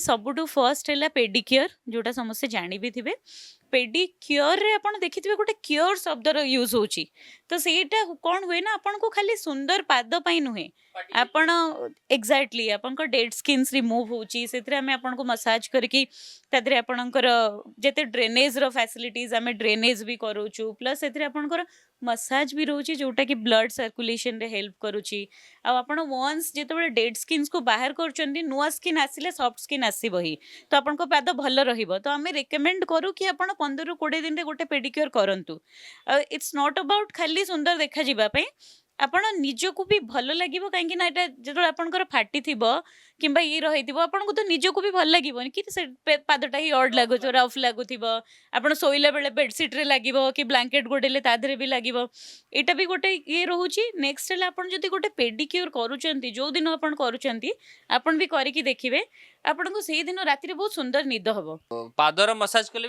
ସବୁଠୁ ଫର୍ଷ୍ଟ ହେଲା ପେଡିକ୍योर जोटा समस्ते जानी भी थिबे पेडिक्योर रे आपण देखिथिबे गोटे क्योर शब्दर यूज होची तो सेटा कोन हुए ना आपण को खाली सुंदर पाद पई नुहे आपण एग्जैक्टली आपण को डेड स्किन्स रिमूव होची सेतरे हमें आपण को मसाज करके तादरे आपणकर जेते ड्रेनेज रो फैसिलिटीज हमें ड्रेनेज भी करूछु प्लस सेतरे आपणकर मसाज भी रोची जोटा कि ब्लड सर्कुलेशन रे हेल्प करूची आ आपण वंस जेतेबेले डेड स्किन्स को बाहर करचंदी नुआ स्किन आसिले सॉफ्ट स्किन आसीबो ही तो आपण को पाद भल रहिबो तो हमें रिकमेंड करू कि आपण 15 ରୁ 20 दिन रे गोटे पेडिक्योर करंतु इट्स नॉट अबाउट खाली सुंदर देखा जिबा पे आपण निजको भी भल लागिबो काहे ना एटा जेतो आपनकर फाटी थिबो किंबा ये रहिथिबो आपण को तो निजको भी भल लागिबो कि से पादटा ही ऑड लागो रफ लागुथिबो आपण सोइला बेले बेडशीट रे लागिबो कि ब्लैंकेट गोडेले ताधरे भी लागिबो एटा भी गोटे ये रहूची नेक्स्ट हला आपण जदी गोटे पेडिक्योर करूचंती जो दिन आपण करूचंती आपण भी करिकी देखिबे आपण को सेही दिन राती रे बहुत सुंदर निद हबो पादर मसाज कले